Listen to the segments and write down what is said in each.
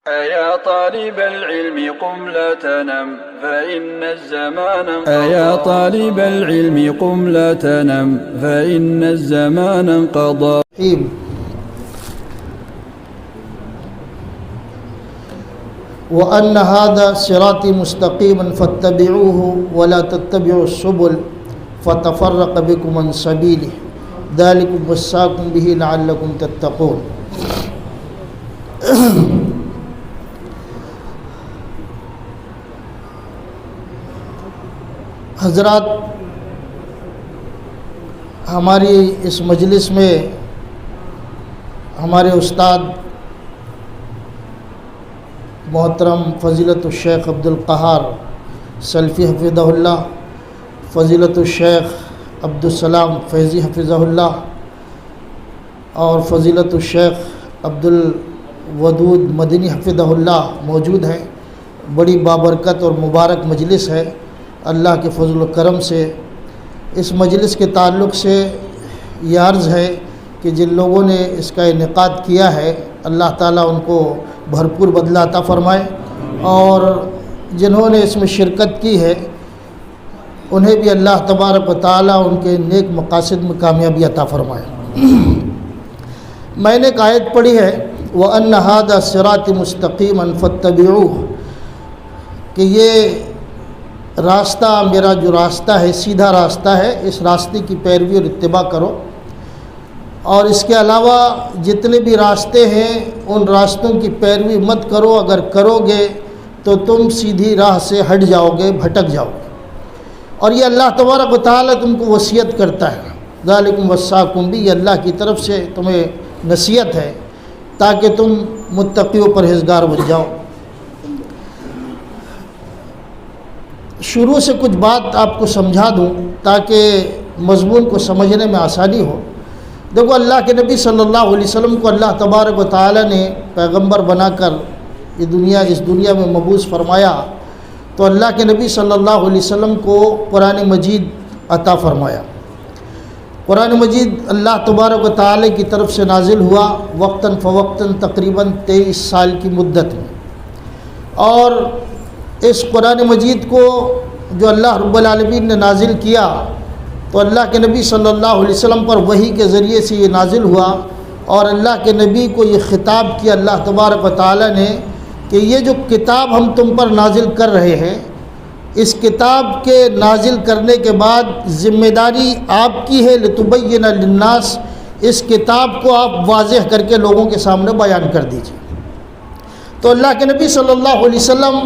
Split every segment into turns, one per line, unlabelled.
أيا طالب العلم قم لا تنم فإن الزمان أيا طالب العلم قم لا تنم فإن الزمان انقضى.
وأن هذا صراطي مستقيما فاتبعوه ولا تتبعوا السبل فتفرق بكم عن سبيله ذلكم وصاكم به لعلكم تتقون. حضرات، ہماری اس مجلس میں ہمارے استاد محترم فضیلت الشیخ عبدالقہار سلفی حفظہ اللہ، فضیلت الشیخ عبدالسلام فیضی حفظہ اللہ اور فضیلت الشیخ عبدالودود مدنی حفظہ اللہ موجود ہیں. بڑی بابرکت اور مبارک مجلس ہے. اللہ کے فضل و کرم سے اس مجلس کے تعلق سے یہ عرض ہے کہ جن لوگوں نے اس کا انعقاد کیا ہے اللہ تعالیٰ ان کو بھرپور بدلہ عطا فرمائے، اور جنہوں نے اس میں شرکت کی ہے انہیں بھی اللہ تبارک و تعالیٰ ان کے نیک مقاصد میں کامیابی عطا فرمائے. میں نے ایک آیت پڑھی ہے وَأَنَّ هَذَا صِرَاطِ مُسْتَقِيمًا فَاتَّبِعُوهُ، کہ یہ راستہ میرا جو راستہ ہے سیدھا راستہ ہے، اس راستے کی پیروی اور اتباع کرو، اور اس کے علاوہ جتنے بھی راستے ہیں ان راستوں کی پیروی مت کرو. اگر کرو گے تو تم سیدھی راہ سے ہٹ جاؤ گے، بھٹک جاؤ گے. اور یہ اللہ تبارک و تعالیٰ تم کو وصیت کرتا ہے. ذالکم وصاکم بھی، یہ اللہ کی طرف سے تمہیں نصیحت ہے تاکہ تم متقی و پرہیزگار بن جاؤ. شروع سے کچھ بات آپ کو سمجھا دوں تاکہ مضمون کو سمجھنے میں آسانی ہو. دیکھو، اللہ کے نبی صلی اللہ علیہ وسلم کو اللہ تبارک و تعالیٰ نے پیغمبر بنا کر اس دنیا میں مبعوث فرمایا، تو اللہ کے نبی صلی اللہ علیہ وسلم کو قرآن مجید عطا فرمایا. قرآن مجید اللہ تبارک و تعالیٰ کی طرف سے نازل ہوا وقتاً فوقتاً تقریباً 23 سال کی مدت میں. اور اس قرآن مجید کو جو اللہ رب العالمین نے نازل کیا تو اللہ کے نبی صلی اللہ علیہ وسلم پر وحی کے ذریعے سے یہ نازل ہوا، اور اللہ کے نبی کو یہ خطاب کیا اللہ تبارک و تعالیٰ نے کہ یہ جو کتاب ہم تم پر نازل کر رہے ہیں، اس کتاب کے نازل کرنے کے بعد ذمہ داری آپ کی ہے لتبین للناس، اس کتاب کو آپ واضح کر کے لوگوں کے سامنے بیان کر دیجیے. تو اللہ کے نبی صلی اللہ علیہ وسلم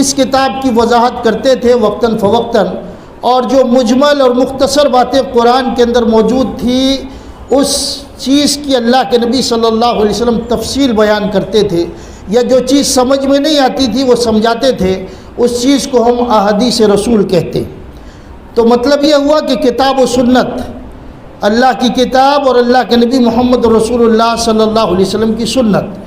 اس کتاب کی وضاحت کرتے تھے وقتاً فوقتاً، اور جو مجمل اور مختصر باتیں قرآن کے اندر موجود تھی اس چیز کی اللہ کے نبی صلی اللہ علیہ وسلم تفصیل بیان کرتے تھے، یا جو چیز سمجھ میں نہیں آتی تھی وہ سمجھاتے تھے. اس چیز کو ہم احادیث رسول کہتے ہیں. تو مطلب یہ ہوا کہ کتاب و سنت، اللہ کی کتاب اور اللہ کے نبی محمد رسول اللہ صلی اللہ علیہ وسلم کی سنت،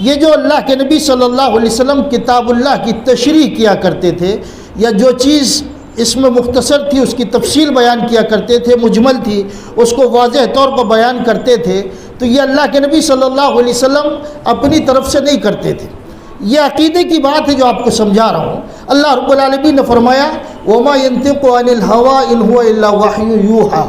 یہ جو اللہ کے نبی صلی اللہ علیہ وسلم کتاب اللہ کی تشریح کیا کرتے تھے، یا جو چیز اس میں مختصر تھی اس کی تفصیل بیان کیا کرتے تھے، مجمل تھی اس کو واضح طور پر بیان کرتے تھے، تو یہ اللہ کے نبی صلی اللہ علیہ وسلم اپنی طرف سے نہیں کرتے تھے. یہ عقیدے کی بات ہے جو آپ کو سمجھا رہا ہوں. اللہ رب العالمین نے فرمایا وَمَا يَنطِقُ عَنِ الْهَوَىٰ إِنْ هُوَ إِلَّا وَحْيٌ يُوحَىٰ.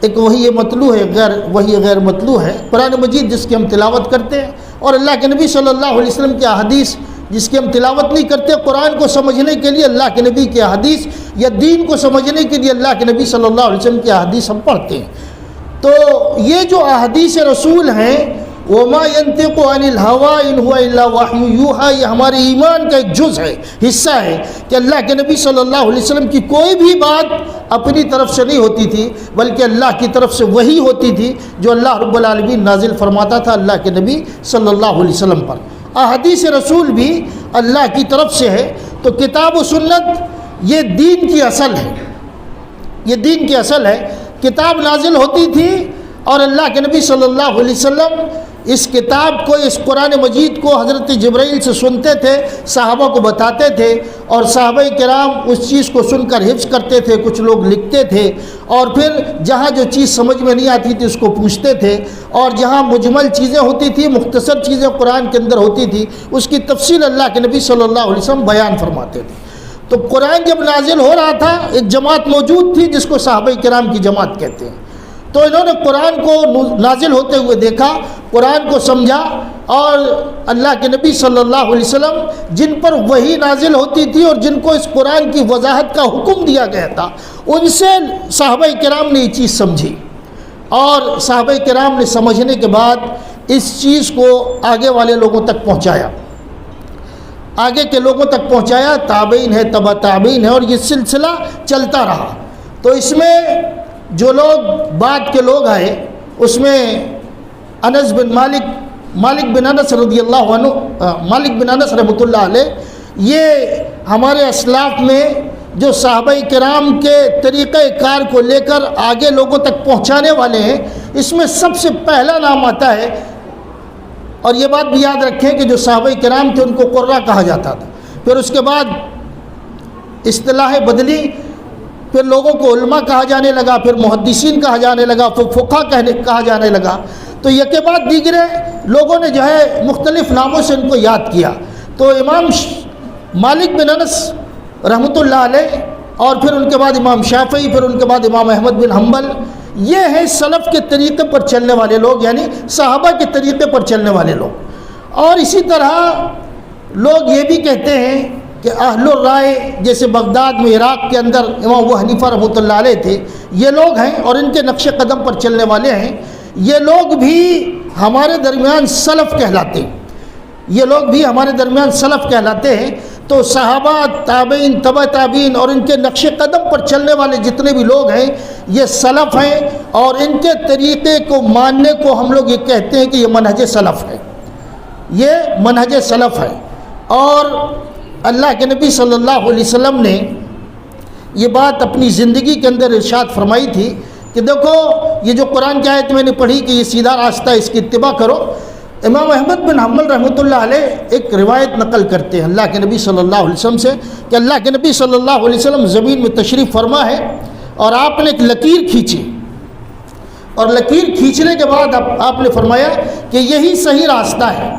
ایک وحی مطلوع ہے، وحی غیر مطلوع ہے قرآن مجید جس کی ہم تلاوت کرتے ہیں، اور اللہ کے نبی صلی اللہ علیہ وسلم کی احادیث جس کی ہم تلاوت نہیں کرتے. قرآن کو سمجھنے کے لیے اللہ کے نبی کی احادیث، یا دین کو سمجھنے کے لیے اللہ کے نبی صلی اللہ علیہ وسلم کی احادیث ہم پڑھتے ہیں. تو یہ جو احادیث رسول ہیں وَمَا يَنطِقُ عَنِ الْهَوَىٰ إِنْ هُوَ إِلَّا وَحْيٌ يُوحَىٰ، یہ ہمارے ایمان کا ایک جز ہے، حصہ ہے کہ اللہ کے نبی صلی اللہ علیہ وسلم کی کوئی بھی بات اپنی طرف سے نہیں ہوتی تھی، بلکہ اللہ کی طرف سے وحی ہوتی تھی جو اللہ رب العالمین نازل فرماتا تھا اللہ کے نبی صلی اللہ علیہ وسلم پر. احادیث رسول بھی اللہ کی طرف سے ہے. تو کتاب و سنت یہ دین کی اصل ہے، یہ دین کی اصل ہے. کتاب نازل ہوتی تھی اور اللہ کے نبی صلی اللہ علیہ وسلم اس کتاب کو، اس قرآن مجید کو حضرت جبرائیل سے سنتے تھے، صحابہ کو بتاتے تھے، اور صحابہ کرام اس چیز کو سن کر حفظ کرتے تھے، کچھ لوگ لکھتے تھے، اور پھر جہاں جو چیز سمجھ میں نہیں آتی تھی اس کو پوچھتے تھے، اور جہاں مجمل چیزیں ہوتی تھی، مختصر چیزیں قرآن کے اندر ہوتی تھی، اس کی تفصیل اللہ کے نبی صلی اللہ علیہ وسلم بیان فرماتے تھے۔ تو قرآن جب نازل ہو رہا تھا، ایک جماعت موجود تھی جس کو صحابہ کرام کی جماعت کہتے ہیں، تو انہوں نے قرآن کو نازل ہوتے ہوئے دیکھا، قرآن کو سمجھا، اور اللہ کے نبی صلی اللہ علیہ وسلم جن پر وحی نازل ہوتی تھی اور جن کو اس قرآن کی وضاحت کا حکم دیا گیا تھا، ان سے صحابہ کرام نے یہ چیز سمجھی، اور صحابہ کرام نے سمجھنے کے بعد اس چیز کو آگے والے لوگوں تک پہنچایا، آگے کے لوگوں تک پہنچایا، تابعین ہے، تبع تابعین ہے، اور یہ سلسلہ چلتا رہا۔ تو اس میں جو لوگ بعد کے لوگ آئے، اس میں انس بن مالک بن انس رضی اللہ عنہ، مالک بن انس رحمۃ اللہ علیہ، یہ ہمارے اسلاف میں جو صحابہ کرام کے طریقہ کار کو لے کر آگے لوگوں تک پہنچانے والے ہیں، اس میں سب سے پہلا نام آتا ہے۔ اور یہ بات بھی یاد رکھیں کہ جو صحابہ کرام تھے ان کو قرہ کہا جاتا تھا، پھر اس کے بعد اصطلاح بدلی، پھر لوگوں کو علماء کہا جانے لگا، پھر محدثین کہا جانے لگا، پھر فقہ کہا جانے لگا، تو یک کے بعد دیگرے لوگوں نے جو ہے مختلف ناموں سے ان کو یاد کیا۔ تو امام مالک بن انس رحمۃ اللہ علیہ، اور پھر ان کے بعد امام شافعی، پھر ان کے بعد امام احمد بن حنبل، یہ ہیں سلف کے طریقے پر چلنے والے لوگ، یعنی صحابہ کے طریقے پر چلنے والے لوگ۔ اور اسی طرح لوگ یہ بھی کہتے ہیں کہ اہل الرائے، جیسے بغداد میں عراق کے اندر امام ابو حنیفہ رحمۃ اللہ علیہ تھے، یہ لوگ ہیں اور ان کے نقش قدم پر چلنے والے ہیں، یہ لوگ بھی ہمارے درمیان سلف کہلاتے ہیں، یہ لوگ بھی ہمارے درمیان سلف کہلاتے ہیں۔ تو صحابہ، تابعین، تبع تابعین اور ان کے نقش قدم پر چلنے والے جتنے بھی لوگ ہیں یہ سلف ہیں، اور ان کے طریقے کو ماننے کو ہم لوگ یہ کہتے ہیں کہ یہ منہج سلف ہے، یہ منہج سلف ہے۔ اور اللہ کے نبی صلی اللہ علیہ وسلم نے یہ بات اپنی زندگی کے اندر ارشاد فرمائی تھی کہ دیکھو یہ جو قرآن کی آیت میں نے پڑھی کہ یہ سیدھا راستہ ہے، اس کی اتباع کرو۔ امام احمد بن حنبل رحمۃ اللہ علیہ ایک روایت نقل کرتے ہیں اللہ کے نبی صلی اللہ علیہ وسلم سے کہ اللہ کے نبی صلی اللہ علیہ وسلم زمین میں تشریف فرما ہے، اور آپ نے ایک لکیر کھینچی، اور لکیر کھینچنے کے بعد آپ نے فرمایا کہ یہی صحیح راستہ ہے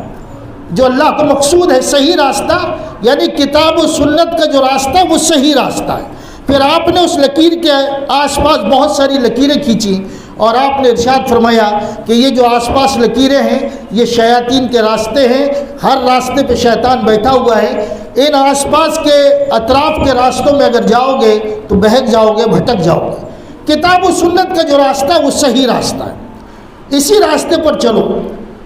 جو اللہ کو مقصود ہے، صحیح راستہ یعنی کتاب و سنت کا جو راستہ ہے وہ صحیح راستہ ہے۔ پھر آپ نے اس لکیر کے آس پاس بہت ساری لکیریں کھینچیں، اور آپ نے ارشاد فرمایا کہ یہ جو آس پاس لکیریں ہیں یہ شیاطین کے راستے ہیں، ہر راستے پہ شیطان بیٹھا ہوا ہے، ان آس پاس کے اطراف کے راستوں میں اگر جاؤ گے تو بہک جاؤ گے، بھٹک جاؤ گے۔ کتاب و سنت کا جو راستہ ہے وہ صحیح راستہ ہے، اسی راستے پر چلو۔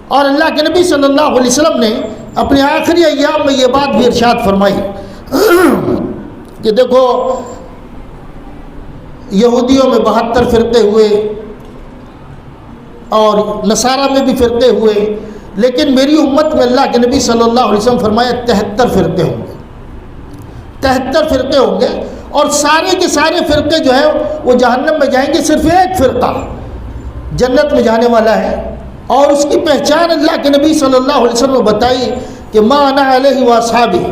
اور اللہ کے نبی صلی اللہ علیہ وسلم نے اپنے آخری ایام میں یہ بات بھی ارشاد فرمائی کہ دیکھو یہودیوں میں 72 فرقے ہوئے اور نصارہ میں بھی فرقے ہوئے، لیکن میری امت میں اللہ کے نبی صلی اللہ علیہ وسلم فرمایا 73 فرقے ہوں گے، 73 فرقے ہوں گے، اور سارے کے سارے فرقے جو ہیں وہ جہنم میں جائیں گے، صرف ایک فرقہ جنت میں جانے والا ہے، اور اس کی پہچان اللہ کے نبی صلی اللہ علیہ وسلم نے بتائی کہ ما انا علیہ واصحابی،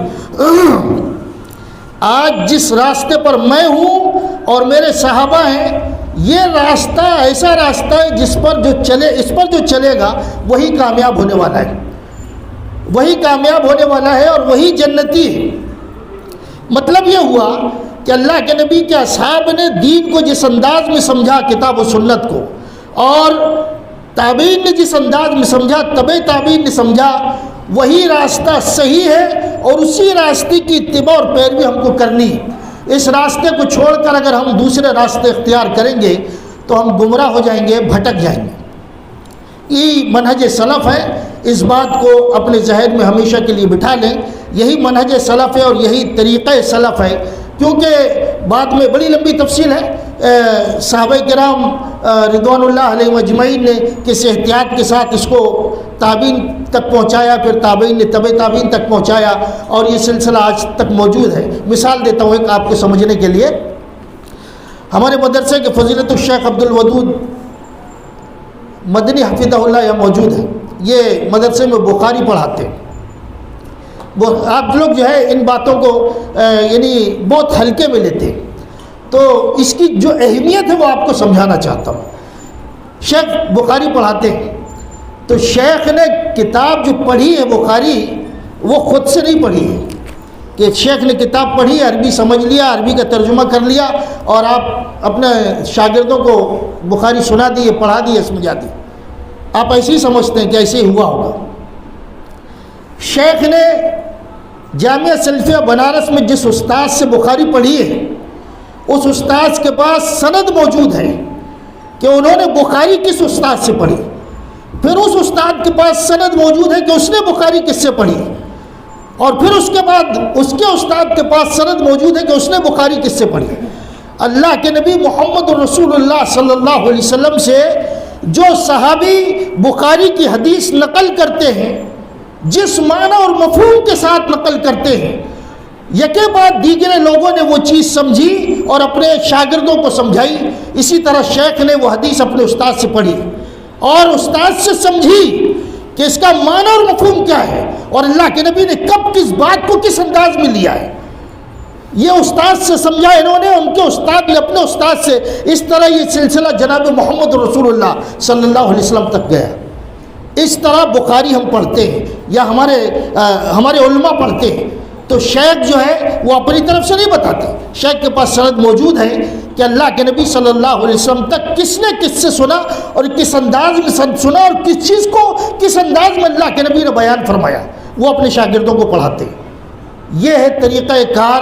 آج جس راستے پر میں ہوں اور میرے صحابہ ہیں، یہ راستہ ایسا راستہ ہے اس پر جو چلے گا وہی کامیاب ہونے والا ہے، وہی کامیاب ہونے والا ہے اور وہی جنتی ہے۔ مطلب یہ ہوا کہ اللہ کے نبی کے اصحاب نے دین کو جس انداز میں سمجھا کتاب و سنت کو، اور تابعین نے جس انداز میں سمجھا، تبع تابعین نے سمجھا، وہی راستہ صحیح ہے، اور اسی راستے کی اتباع اور پیروی ہم کو کرنی ہے۔ اس راستے کو چھوڑ کر اگر ہم دوسرے راستے اختیار کریں گے تو ہم گمراہ ہو جائیں گے، بھٹک جائیں گے۔ یہ منہج سلف ہے، اس بات کو اپنے ذہن میں ہمیشہ کے لیے بٹھا لیں، یہی منہج سلف ہے اور یہی طریقہ سلف ہے۔ کیونکہ بعد میں بڑی لمبی تفصیل ہے، صحابہ کرام رضوان اللہ علیہ اجمعین نے کس احتیاط کے ساتھ اس کو تابعین تک پہنچایا، پھر تابعین نے تبع تابعین تک پہنچایا، اور یہ سلسلہ آج تک موجود ہے۔ مثال دیتا ہوں ایک آپ کو سمجھنے کے لیے، ہمارے مدرسے کے فضیلت الشیخ عبد الودود مدنی حفظہ اللہ یہاں موجود ہے، یہ مدرسے میں بخاری پڑھاتے ہیں. آپ لوگ جو ہے ان باتوں کو یعنی بہت ہلکے میں لیتے ہیں، تو اس کی جو اہمیت ہے وہ آپ کو سمجھانا چاہتا ہوں. شیخ بخاری پڑھاتے ہیں، تو شیخ نے کتاب جو پڑھی ہے بخاری وہ خود سے نہیں پڑھی ہے کہ شیخ نے کتاب پڑھی، عربی سمجھ لیا، عربی کا ترجمہ کر لیا اور آپ اپنے شاگردوں کو بخاری سنا دیے، پڑھا دیے، سمجھا دیے. آپ ایسے ہی سمجھتے ہیں کہ ایسے ہی ہوا ہوگا. شیخ نے جامعہ سلفیہ بنارس میں جس استاد سے بخاری پڑھی ہے اس استاد کے پاس سند موجود ہے کہ انہوں نے بخاری کس استاد سے پڑھی. پھر اس استاد کے پاس سند موجود ہے کہ اس نے بخاری کس سے پڑھی، اور پھر اس کے بعد اس کے استاد کے پاس سند موجود ہے کہ اس نے بخاری کس سے پڑھی. اللہ کے نبی محمد رسول اللہ صلی اللہ علیہ وسلم سے جو صحابی بخاری کی حدیث نقل کرتے ہیں، جس معنی اور مفہوم کے ساتھ نقل کرتے ہیں، یکے بعد دیگر لوگوں نے وہ چیز سمجھی اور اپنے شاگردوں کو سمجھائی. اسی طرح شیخ نے وہ حدیث اپنے استاد سے پڑھی اور استاد سے سمجھی کہ اس کا معنی اور مفہوم کیا ہے اور اللہ کے نبی نے کب کس بات کو کس انداز میں لیا ہے. یہ استاد سے سمجھا انہوں نے، ان کے استاد نے اپنے استاد سے. اس طرح یہ سلسلہ جناب محمد رسول اللہ صلی اللہ علیہ وسلم تک گیا. اس طرح بخاری ہم پڑھتے ہیں یا ہمارے علماء پڑھتے ہیں، تو شیخ جو ہے وہ اپنی طرف سے نہیں بتاتے. شیخ کے پاس سند موجود ہے کہ اللہ کے نبی صلی اللہ علیہ وسلم تک کس نے کس سے سنا اور کس انداز میں سنا اور کس چیز کو کس انداز میں اللہ کے نبی نے بیان فرمایا، وہ اپنے شاگردوں کو پڑھاتے ہیں. یہ ہے طریقہ کار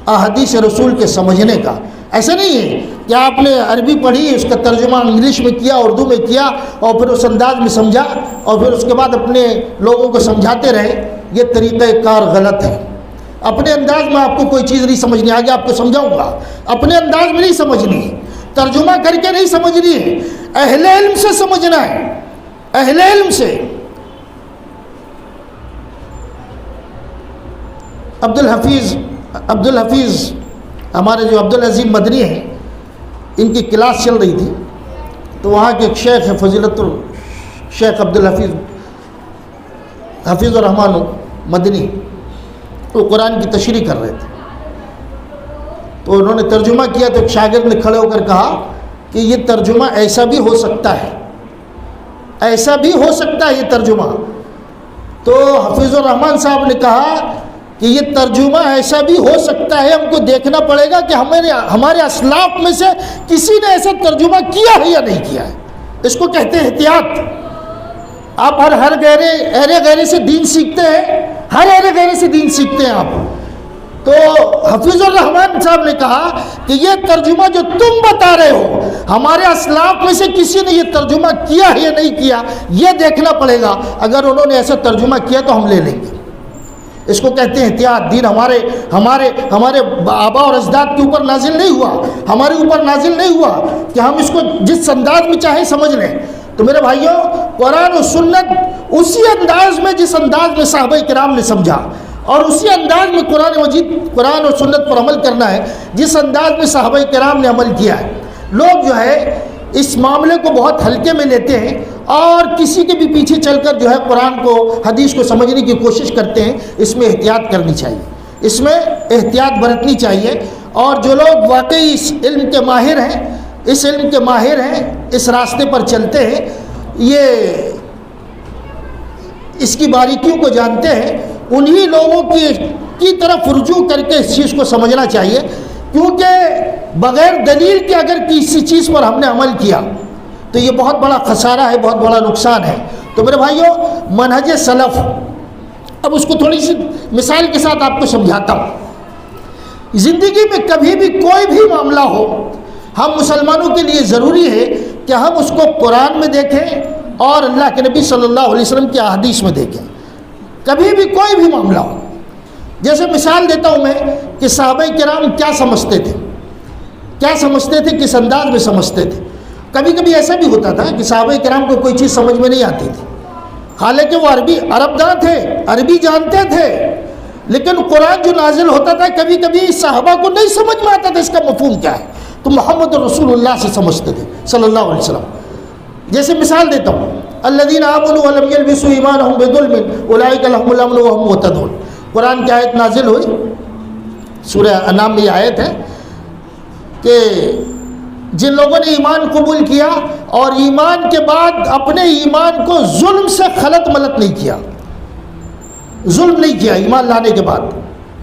احادیث رسول کے سمجھنے کا. ایسا نہیں ہے کہ آپ نے عربی پڑھی، اس کا ترجمہ انگلش میں کیا، اردو میں کیا اور پھر اس انداز میں سمجھا اور پھر اس کے بعد اپنے لوگوں کو سمجھاتے رہے. یہ طریقہ کار غلط ہے. اپنے انداز میں آپ کو کوئی چیز نہیں سمجھنی، آگے آپ کو سمجھاؤں گا. اپنے انداز میں نہیں سمجھنی ہے، ترجمہ کر کے نہیں سمجھنی ہے، اہل علم سے سمجھنا ہے، اہل علم سے. عبد الحفیظ ہمارے جو عبد العظیم مدنی ہیں، ان کی کلاس چل رہی تھی، تو وہاں کے ایک شیخ ہے فضیلت الشیخ عبد الحفیظ حفیظ الرحمن مدنی، وہ قرآن کی تشریح کر رہے تھے. تو انہوں نے ترجمہ کیا تو ایک شاگرد نے کھڑے ہو کر کہا کہ یہ ترجمہ ایسا بھی ہو سکتا ہے، ایسا بھی ہو سکتا ہے یہ ترجمہ. تو حفیظ الرحمن صاحب نے کہا کہ یہ ترجمہ ایسا بھی ہو سکتا ہے، ہم کو دیکھنا پڑے گا کہ ہمارے اسلاف میں سے کسی نے ایسا ترجمہ کیا ہے یا نہیں کیا ہے. اس کو کہتے ہیں احتیاط. آپ ہر غیرے سے دین سیکھتے ہیں، ہر غیرے سے دین سیکھتے ہیں آپ. تو حفیظ الرحمن صاحب نے کہا کہ یہ ترجمہ جو تم بتا رہے ہو، ہمارے اسلاف میں سے کسی نے یہ ترجمہ کیا ہے یا نہیں کیا، یہ دیکھنا پڑے گا. اگر انہوں نے ایسا ترجمہ کیا تو ہم لے لیں گے. اس کو کہتے ہیں احتیاط. دین ہمارے آبا اور اجداد کے اوپر نازل نہیں ہوا، ہمارے اوپر نازل نہیں ہوا کہ ہم اس کو جس انداز میں چاہیں سمجھ لیں. تو میرے بھائیوں، قرآن و سنت اسی انداز میں جس انداز میں صحابہ کرام نے سمجھا، اور اسی انداز میں قرآن و سنت پر عمل کرنا ہے جس انداز میں صحابہ کرام نے عمل کیا ہے. لوگ جو ہے اس معاملے کو بہت ہلکے میں لیتے ہیں اور کسی کے بھی پیچھے چل کر جو ہے قرآن کو حدیث کو سمجھنے کی کوشش کرتے ہیں. اس میں احتیاط کرنی چاہیے، اس میں احتیاط برتنی چاہیے. اور جو لوگ واقعی اس علم کے ماہر ہیں، اس راستے پر چلتے ہیں، یہ اس کی باریکیوں کو جانتے ہیں، انہی لوگوں کی طرف رجوع کر کے اس چیز کو سمجھنا چاہیے. کیونکہ بغیر دلیل کے اگر کسی چیز پر ہم نے عمل کیا تو یہ بہت بڑا خسارہ ہے، بہت بڑا نقصان ہے. تو میرے بھائیوں، منہج سلف، اب اس کو تھوڑی سی مثال کے ساتھ آپ کو سمجھاتا ہوں. زندگی میں کبھی بھی کوئی بھی معاملہ ہو، ہم مسلمانوں کے لیے ضروری ہے کہ ہم اس کو قرآن میں دیکھیں اور اللہ کے نبی صلی اللہ علیہ وسلم کی احادیث میں دیکھیں. کبھی بھی کوئی بھی معاملہ ہو. جیسے مثال دیتا ہوں میں کہ صحابہ کرام کیا سمجھتے تھے، کس انداز میں سمجھتے تھے. کبھی کبھی ایسا بھی ہوتا تھا کہ صحابہ کرام کو کوئی چیز سمجھ میں نہیں آتی تھی، حالانکہ وہ عرب داں تھے، عربی جانتے تھے، لیکن قرآن جو نازل ہوتا تھا کبھی کبھی صحابہ کو نہیں سمجھ میں آتا تھا اس کا مفہوم کیا ہے، تو محمد رسول اللہ سے سمجھتے تھے صلی اللہ علیہ وسلم. جیسے مثال دیتا ہوں، الذین آمنوا ولم یلبسوا ایمانہم بظلم اولئک لہم الامن وہم مہتدون. قرآن کی آیت نازل ہوئی، سورہ انعام میں یہ آیت ہے کہ جن لوگوں نے ایمان قبول کیا اور ایمان کے بعد اپنے ایمان کو ظلم سے خلط ملط نہیں کیا، ظلم نہیں کیا ایمان لانے کے بعد.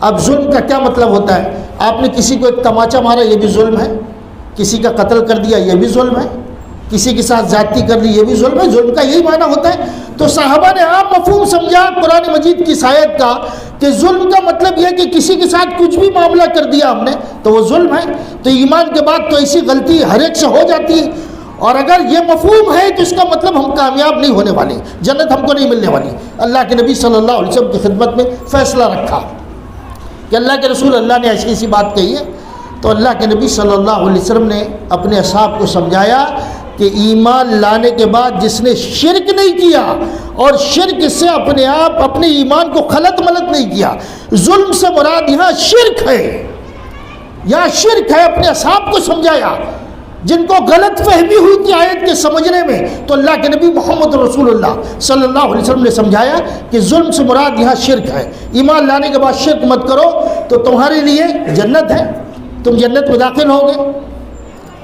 اب ظلم کا کیا مطلب ہوتا ہے؟ آپ نے کسی کو ایک تماچا مارا، یہ بھی ظلم ہے. کسی کا قتل کر دیا، یہ بھی ظلم ہے. کسی کے ساتھ زیادتی کر لی، یہ بھی ظلم ہے. ظلم کا یہی معنی ہوتا ہے. تو صحابہ نے عام مفہوم سمجھا قرآن مجید کی آیت کا کہ ظلم کا مطلب یہ کہ کسی کے ساتھ کچھ بھی معاملہ کر دیا ہم نے تو وہ ظلم ہے. تو ایمان کے بعد تو ایسی غلطی ہر ایک سے ہو جاتی ہے، اور اگر یہ مفہوم ہے تو اس کا مطلب ہم کامیاب نہیں ہونے والے، جنت ہم کو نہیں ملنے والی. اللہ کے نبی صلی اللہ علیہ وسلم کی خدمت میں فیصلہ رکھا کہ اللہ کے رسول، اللہ نے ایسی ایسی بات کہی ہے. تو اللہ کے نبی صلی اللہ علیہ وسلم نے اپنے اصحاب کو سمجھایا کہ ایمان لانے کے بعد جس نے شرک نہیں کیا اور شرک سے اپنے آپ اپنے ایمان کو خلط ملط نہیں کیا، ظلم سے مراد یہاں شرک ہے، یہاں شرک ہے. اپنے اصحاب کو سمجھایا جن کو غلط فہمی ہوئی تھی آیت کے سمجھنے میں، تو اللہ کے نبی محمد رسول اللہ صلی اللہ علیہ وسلم نے سمجھایا کہ ظلم سے مراد یہاں شرک ہے. ایمان لانے کے بعد شرک مت کرو تو تمہارے لیے جنت ہے، تم جنت میں داخل ہوگے.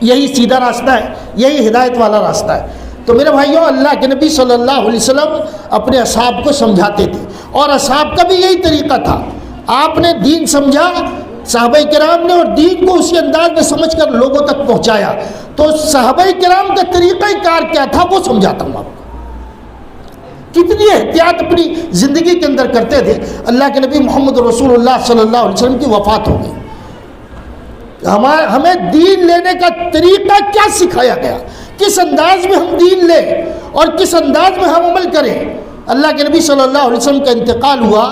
یہی سیدھا راستہ ہے، یہی ہدایت والا راستہ ہے. تو میرے بھائیوں، اللہ کے نبی صلی اللہ علیہ وسلم اپنے اصحاب کو سمجھاتے تھے، اور اصحاب کا بھی یہی طریقہ تھا. آپ نے دین سمجھا، صحابہ کرام نے، اور دین کو اسی انداز میں سمجھ کر لوگوں تک پہنچایا. تو صحابہ کرام کا طریقہ کار کیا تھا وہ سمجھاتا ہوں آپ کو. کتنی احتیاط اپنی زندگی کے اندر کرتے تھے. اللہ کے نبی محمد رسول اللہ صلی اللہ علیہ وسلم کی وفات ہو گئی. ہمیں دین لینے کا طریقہ کیا سکھایا گیا، کس انداز میں ہم دین لیں اور کس انداز میں ہم عمل کریں. اللہ کے نبی صلی اللہ علیہ وسلم کا انتقال ہوا،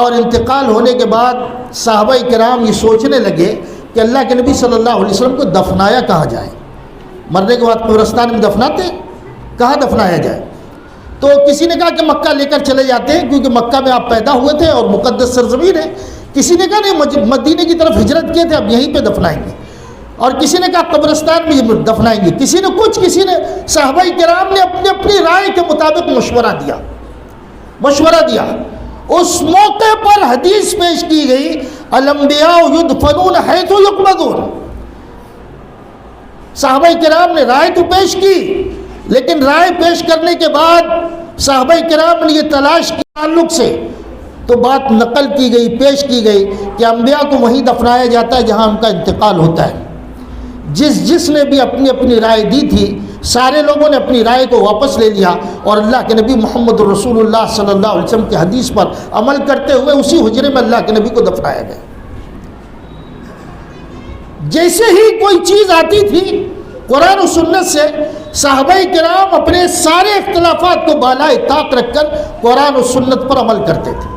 اور انتقال ہونے کے بعد صحابہ کرام یہ سوچنے لگے کہ اللہ کے نبی صلی اللہ علیہ وسلم کو دفنایا کہاں جائے. مرنے کے بعد قبرستان میں دفناتے، کہاں دفنایا جائے؟ تو کسی نے کہا کہ مکہ لے کر چلے جاتے ہیں، کیونکہ مکہ میں آپ پیدا ہوئے تھے اور مقدس سرزمین ہے. کسی نے کہا نہیں، مدینے کی طرف ہجرت کیے تھے، اب یہیں پہ دفنائیں گے. اور کسی نے کہا قبرستان میں دفنائیں گے. کسی نے صحابہ کرام نے اپنی اپنی رائے کے مطابق مشورہ دیا. اس موقع پر حدیث پیش کی گئی، الانبیاء یدفنون حیث یقبضون. صحابہ کرام نے رائے تو پیش کی، لیکن رائے پیش کرنے کے بعد صحابہ کرام نے یہ تلاش کی تعلق سے تو بات نقل کی گئی، پیش کی گئی کہ انبیاء کو وہیں دفنایا جاتا ہے جہاں ان کا انتقال ہوتا ہے. جس نے بھی اپنی اپنی رائے دی تھی، سارے لوگوں نے اپنی رائے کو واپس لے لیا، اور اللہ کے نبی محمد رسول اللہ صلی اللہ علیہ وسلم کی حدیث پر عمل کرتے ہوئے اسی حجرے میں اللہ کے نبی کو دفنایا گیا. جیسے ہی کوئی چیز آتی تھی قرآن و سنت سے، صحابہ کرام اپنے سارے اختلافات کو بالائے طاق رکھ کر قرآن و سنت پر عمل کرتے تھے.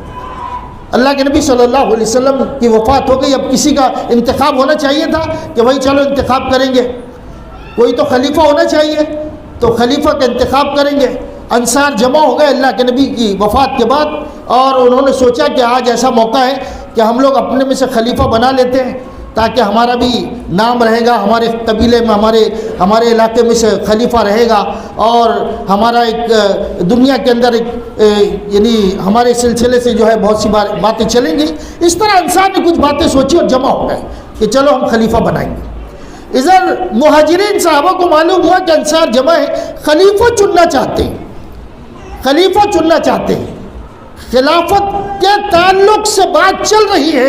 اللہ کے نبی صلی اللہ علیہ وسلم کی وفات ہو گئی. اب کسی کا انتخاب ہونا چاہیے تھا کہ بھائی چلو انتخاب کریں گے، کوئی تو خلیفہ ہونا چاہیے، تو خلیفہ کا انتخاب کریں گے. انصار جمع ہو گئے اللہ کے نبی کی وفات کے بعد، اور انہوں نے سوچا کہ آج ایسا موقع ہے کہ ہم لوگ اپنے میں سے خلیفہ بنا لیتے ہیں تاکہ ہمارا بھی نام رہے گا، ہمارے قبیلے میں ہمارے علاقے میں سے خلیفہ رہے گا، اور ہمارا ایک دنیا کے اندر ایک یعنی ہمارے سلسلے سے جو ہے بہت سی باتیں چلیں گی. اس طرح انسان نے کچھ باتیں سوچی اور جمع ہو گئے کہ چلو ہم خلیفہ بنائیں گے. ادھر مہاجرین صحابہ کو معلوم ہوا کہ انصار جمع ہے، خلیفہ چننا چاہتے ہیں. خلافت کے تعلق سے بات چل رہی ہے.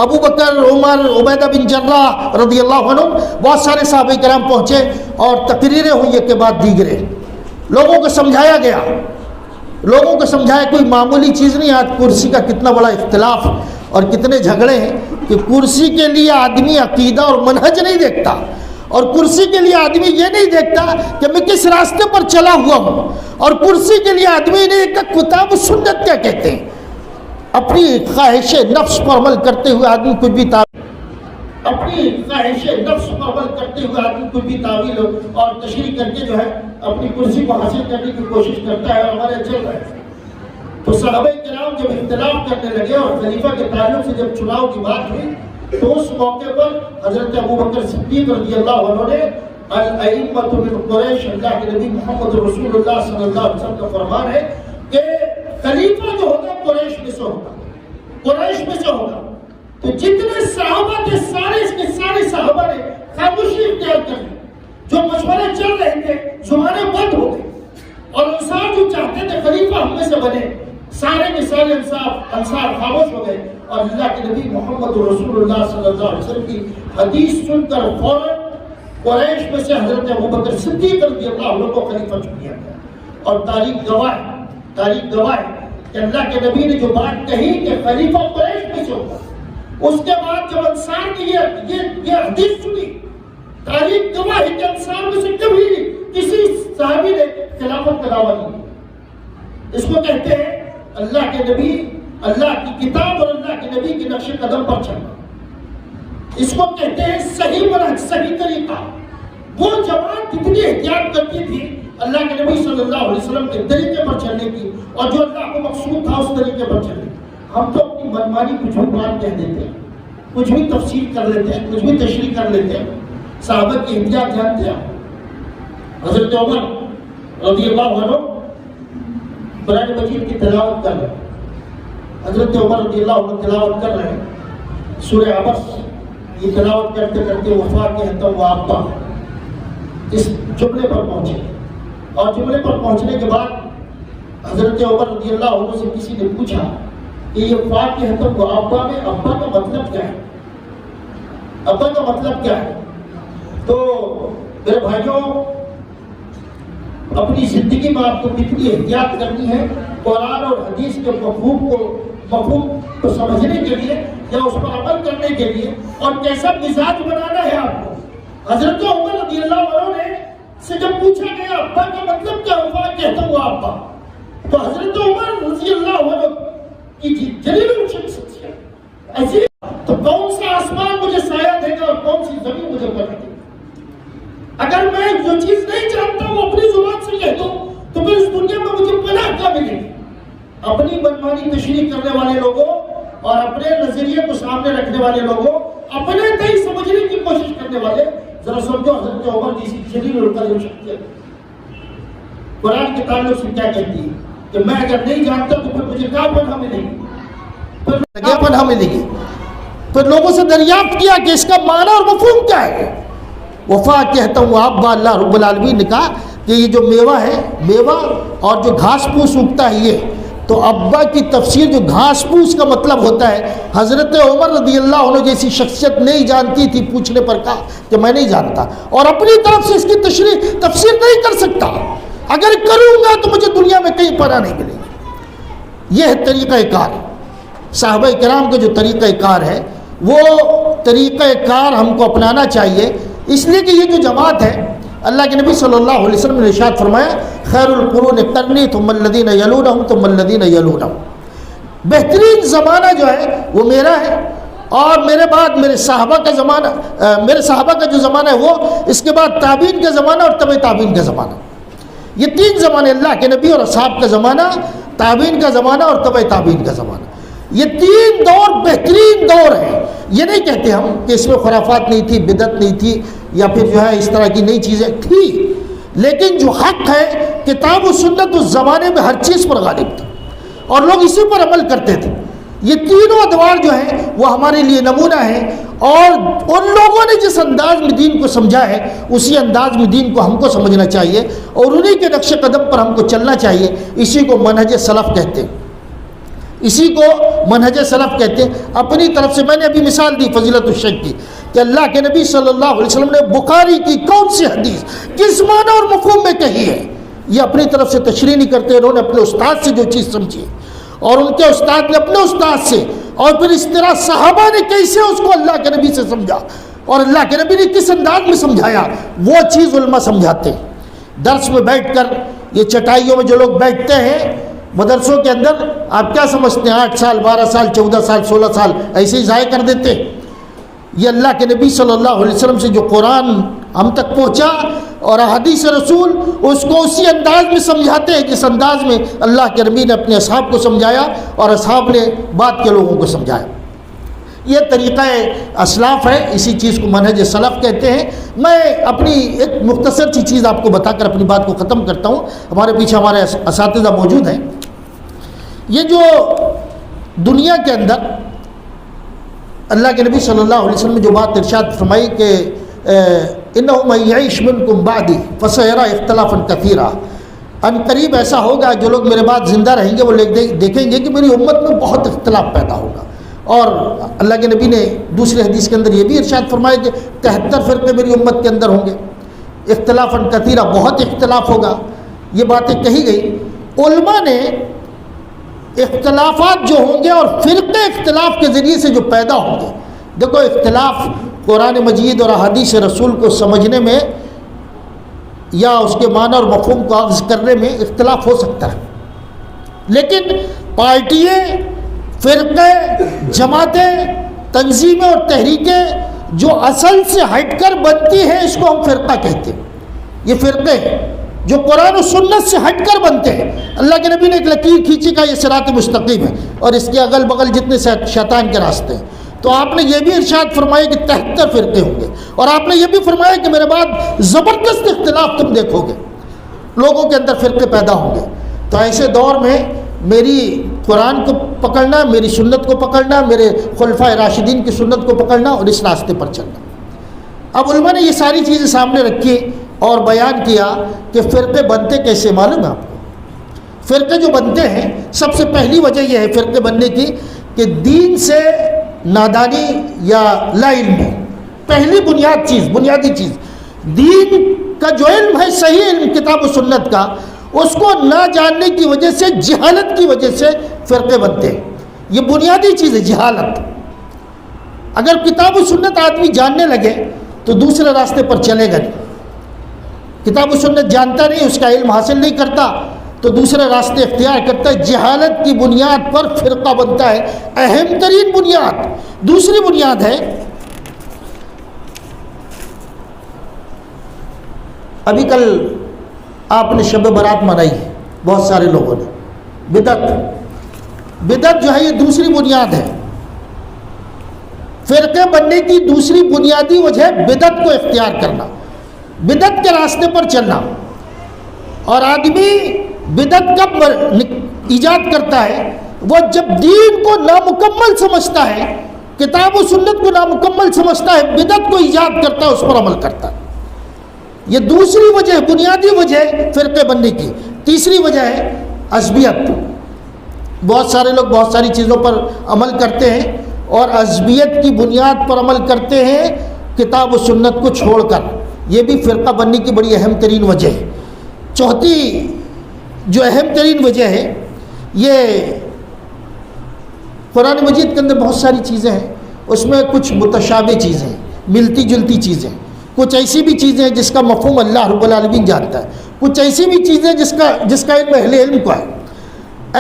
ابو بکر، عمر، عبیدہ بن جراح رضی اللہ عنہ، بہت سارے صحابہ کرام پہنچے اور تقریریں ہوئی کے بعد دیگرے. لوگوں کو سمجھایا گیا، کوئی معمولی چیز نہیں. آج کرسی کا کتنا بڑا اختلاف اور کتنے جھگڑے ہیں کہ کرسی کے لیے آدمی عقیدہ اور منہج نہیں دیکھتا، اور کرسی کے لیے آدمی یہ نہیں دیکھتا کہ میں کس راستے پر چلا ہوا ہوں، اور کرسی کے لیے آدمی نے ایک کتاب و سنت کیا کہتے ہیں. اپنی خواہش نفس پر عمل کرتے ہوئے آدمی کچھ بھی تعویل اور تشریح کر کے جو ہے اپنی کرسی کو حاصل کرنے کی کوشش کرتا ہے، اور ہمارے چل رہا ہے. تو صحابہ کرام جب اختلاف کرنے لگے اور خلیفہ کے تعلق سے جب چناؤ کی بات ہوئی، تو اس موقع پر حضرت ابو بکر صدیق رضی اللہ عنہ نے الائمۃ من قریش، اللہ کے نبی محمد رسول اللہ صلی اللہ علیہ وسلم کا فرمان ہے کہ خلیفہ جو ہوگا قریش میں سے ہوگا، قریش میں سے ہوگا۔ تو جتنے صحابہ تھے سارے صحابہ نے خاموشی اختیار کر لی، جو مشورے چل رہے تھے زبانیں بند ہو گئی، اور انصار جو چاہتے تھے خلیفہ ہم میں سے بنے، سارے کے سارے انصار خاموش ہو گئے، اور اللہ کے نبی محمد رسول اللہ صلی اللہ علیہ وسلم کی حدیث سن کر فوراً قریش میں سے حضرت ابوبکر صدیق رضی اللہ عنہ کو خلیفہ چن لیا گیا۔ اور تاریخ گواہ ہے کہ اللہ کے نبی نے جو بات کہی کہ خلیفہ قریش میں سے ہوگا، اس کے بعد جب انصار نے یہ حدیث سنی، تاریخ گواہ ہے کہ انصار میں سے کبھی کسی صحابی نے خلافت کا دعویٰ نہیں کیا۔ اس کو کہتے ہیں اللہ کے نبی، اللہ کی کتاب اور اللہ کے نبی کے نقش قدم پر چلنا، اس کو کہتے ہیں صحیح منہج، صحیح طریقہ۔ وہ جماعت اتنی احتیاط کرتی تھی اللہ کے نبی صلی اللہ علیہ وسلم کے طریقے پر چلنے کی، اور جو اللہ کو مقصود تھا اس طریقے پر چلنے کی۔ ہم تو اپنی منمانی کچھ بھی بات کہہ دیتے ہیں، کچھ بھی تفسیر کر لیتے ہیں، کچھ بھی تشریح کر لیتے ہیں۔ صحابہ کی احتیاط جانتے ہیں؟ حضرت عمر رضی اللہ عنہ قرآن مجید کی تلاوت کر رہے ہیں، حضرت عمر رضی اللہ عنہ تلاوت کر رہے ہیں سورہ عبس، یہ تلاوت کرتے کرتے وفا کہتا ہوں آپا اس جملے پر پہنچے، اور جملے پر پہنچنے کے بعد حضرت عمر رضی اللہ عنہ سے کسی نے پوچھا کہ یہ وفا کہتا ہوں آپا میں ابا کا مطلب کیا ہے؟ ابا کا مطلب کیا ہے؟ تو میرے بھائیوں، اپنی زندگی میں آپ کو کتنی احتیاط کرنی ہے قرآن اور حدیث کے مفہوم کو سمجھنے کے لیے یا اس پر عمل کرنے کے لیے، اور کیسا مزاج بنانا ہے آپ کو۔ حضرت عمر رضی اللہ عنہ نے سے جب پوچھا گیا ابا کا مطلب کیا ہوا، کہتا ہوا ابا، تو حضرت عمر رضی اللہ عنہ کی جلیل شخصیت ایسی، تو کون سا آسمان مجھے سایہ دے گا اور کون سی زمین مجھے پناہ دے گی؟ اگر میں جو چیز نہیں جانتا ہوں اپنی زبان سے کہہ دوں تو پھر اس دنیا میں مجھے پناہ کیا ملے گی؟ اپنی منمانی تشریح کرنے والے لوگوں اور اپنے نظریے کو سامنے رکھنے والے لوگوں، اپنے تئیں سمجھنے کی کوشش کرنے والے، ذرا سمجھو حضرت عمر جیسی جلیل القدر شخصیت قرآن کے تعلق سے کیا کہتی ہے کہ میں اگر نہیں جانتا تو پھر مجھے کیا پناہ ملے گی؟ پھر کیا پناہ ملے گی؟ پھر لوگوں سے دریافت کیا کہ اس کا معنی اور مفہوم کیا ہے۔ وفا کہتا ہوں ابا، اللہ رب العالمین نے کہا کہ یہ جو میوہ ہے، میوہ اور جو گھاس پھوس اگتا ہے، یہ تو ابا کی تفسیر جو گھاس پھوس کا مطلب ہوتا ہے، حضرت عمر رضی اللہ عنہ جیسی شخصیت نہیں جانتی تھی، پوچھنے پر کہا کہ میں نہیں جانتا، اور اپنی طرف سے اس کی تفسیر نہیں کر سکتا، اگر کروں گا تو مجھے دنیا میں کہیں پناہ نہیں ملے گی۔ یہ ہے طریقہ کار، صحابہ کرام کا جو طریقہ کار ہے، وہ طریقہ کار ہم کو اپنانا چاہیے، اس لیے کہ یہ جو جماعت ہے، اللہ کے نبی صلی اللہ علیہ وسلم نے ارشاد فرمایا خیر القرون قرنی ثم الذین یلونہم ثم الذین یلونہم، بہترین زمانہ جو ہے وہ میرا ہے، اور میرے بعد میرے صحابہ کا جو زمانہ ہے وہ، اس کے بعد تابعین کا زمانہ اور تبع تابعین کا زمانہ۔ یہ تین زمانے، اللہ کے نبی اور اصحاب کا زمانہ، تابعین کا زمانہ اور تبع تابعین کا زمانہ، یہ تین دور بہترین دور ہیں۔ یہ نہیں کہتے ہم کہ اس میں خرافات نہیں تھی، بدعت نہیں تھی، یا پھر جو ہے اس طرح کی نئی چیزیں تھی، لیکن جو حق ہے کتاب و سنت اس زمانے میں ہر چیز پر غالب تھا، اور لوگ اسی پر عمل کرتے تھے۔ یہ تینوں ادوار جو ہیں وہ ہمارے لیے نمونہ ہیں، اور ان لوگوں نے جس انداز میں دین کو سمجھا ہے اسی انداز میں دین کو ہم کو سمجھنا چاہیے، اور انہی کے نقش قدم پر ہم کو چلنا چاہیے۔ اسی کو منہج سلف کہتے ہیں، اسی کو منہج سلف کہتے ہیں۔ اپنی طرف سے میں نے ابھی مثال دی فضیلت الشیخ کی کہ اللہ کے نبی صلی اللہ علیہ وسلم نے بخاری کی کون سی حدیث کس معنی اور مفہوم میں کہی ہے، یہ اپنی طرف سے تشریح نہیں کرتے، انہوں نے اپنے استاد سے جو چیز سمجھی، اور ان کے استاد نے اپنے استاد سے، اور پھر اس طرح صحابہ نے کیسے اس کو اللہ کے نبی سے سمجھا، اور اللہ کے نبی نے کس انداز میں سمجھایا، وہ چیز علماء سمجھاتے ہیں۔ درس میں بیٹھ کر، یہ چٹائیوں میں جو لوگ بیٹھتے ہیں مدرسوں کے اندر، آپ کیا سمجھتے ہیں 8 سال 12 سال 14 سال 16 سال ایسے ہی ضائع کر دیتے؟ یہ اللہ کے نبی صلی اللہ علیہ وسلم سے جو قرآن ہم تک پہنچا اور احادیث رسول، اس کو اسی انداز میں سمجھاتے ہیں جس انداز میں اللہ کے نبی نے اپنے اصحاب کو سمجھایا اور اصحاب نے بعد کے لوگوں کو سمجھایا۔ یہ طریقہ اسلاف ہے، اسی چیز کو منہج سلف کہتے ہیں۔ میں اپنی ایک مختصر سی چیز آپ کو بتا کر اپنی بات کو ختم کرتا ہوں، ہمارے پیچھے ہمارے اساتذہ موجود ہیں۔ یہ جو دنیا کے اندر اللہ کے نبی صلی اللہ علیہ وسلم نے جو بات ارشاد فرمائی کہ انہ من یعیش منکم بعدی فسیری اختلافا کثیرا، ان قریب ایسا ہوگا جو لوگ میرے بعد زندہ رہیں گے وہ دیکھیں گے کہ میری امت میں بہت اختلاف پیدا ہوگا۔ اور اللہ کے نبی نے دوسری حدیث کے اندر یہ بھی ارشاد فرمایا کہ 73 فرقے میری امت کے اندر ہوں گے، اختلافا کثیرا، بہت اختلاف ہوگا۔ یہ باتیں کہی گئی، علماء نے اختلافات جو ہوں گے اور فرقے اختلاف کے ذریعے سے جو پیدا ہوں گے، دیکھو اختلاف قرآن مجید اور احادیث رسول کو سمجھنے میں یا اس کے معنی اور مفہوم کو اخذ کرنے میں اختلاف ہو سکتا ہے، لیکن پارٹیاں، فرقے، جماعتیں، تنظیمیں اور تحریکیں جو اصل سے ہٹ کر بنتی ہیں اس کو ہم فرقہ کہتے ہیں۔ یہ فرقے ہیں جو قرآن و سنت سے ہٹ کر بنتے ہیں۔ اللہ کے نبی نے ایک لکیر کھینچی کا یہ صراط مستقیم ہے اور اس کے اگل بغل جتنے شیطان کے راستے ہیں، تو آپ نے یہ بھی ارشاد فرمایا کہ 73 فرقے ہوں گے، اور آپ نے یہ بھی فرمایا کہ میرے بعد زبردست اختلاف تم دیکھو گے، لوگوں کے اندر فرقے پیدا ہوں گے۔ تو ایسے دور میں میری قرآن کو پکڑنا، میری سنت کو پکڑنا، میرے خلفائے راشدین کی سنت کو پکڑنا اور اس راستے پر چلنا۔ اب علماء نے یہ ساری چیزیں سامنے رکھی اور بیان کیا کہ فرقے بنتے کیسے، معلوم ہے آپ کو؟ فرقے جو بنتے ہیں، سب سے پہلی وجہ یہ ہے فرقے بننے کی کہ دین سے نادانی یا لا علمی، پہلی بنیادی چیز دین کا جو علم ہے، صحیح علم کتاب و سنت کا، اس کو نہ جاننے کی وجہ سے، جہالت کی وجہ سے فرقے بنتے ہیں۔ یہ بنیادی چیز ہے، جہالت۔ اگر کتاب و سنت آدمی جاننے لگے تو دوسرے راستے پر چلے گا نہیں۔ کتاب و سنت جانتا نہیں، اس کا علم حاصل نہیں کرتا تو دوسرے راستے اختیار کرتا ہے۔ جہالت کی بنیاد پر فرقہ بنتا ہے، اہم ترین بنیاد۔ دوسری بنیاد ہے، ابھی کل آپ نے شب برات منائی ہے بہت سارے لوگوں نے، بدعت جو ہے یہ دوسری بنیاد ہے۔ فرقے بننے کی دوسری بنیادی وجہ بدعت کو اختیار کرنا، بدعت کے راستے پر چلنا۔ اور آدمی بدعت کب ایجاد کرتا ہے؟ وہ جب دین کو نامکمل سمجھتا ہے، کتاب و سنت کو نامکمل سمجھتا ہے، بدعت کو ایجاد کرتا ہے، اس پر عمل کرتا ہے۔ یہ دوسری وجہ، بنیادی وجہ فرقے بننے کی۔ تیسری وجہ ہے عصبیت۔ بہت سارے لوگ بہت ساری چیزوں پر عمل کرتے ہیں اور عصبیت کی بنیاد پر عمل کرتے ہیں، کتاب و سنت کو چھوڑ کر۔ یہ بھی فرقہ بننے کی بڑی اہم ترین وجہ ہے۔ چوتھی جو اہم ترین وجہ ہے، یہ قرآن مجید کے اندر بہت ساری چیزیں ہیں، اس میں کچھ متشابہ چیزیں، ملتی جلتی چیزیں، کچھ ایسی بھی چیزیں جس کا مفہوم اللہ رب العالمین جانتا ہے، کچھ ایسی بھی چیزیں جس کا علم اہل علم کو ہے۔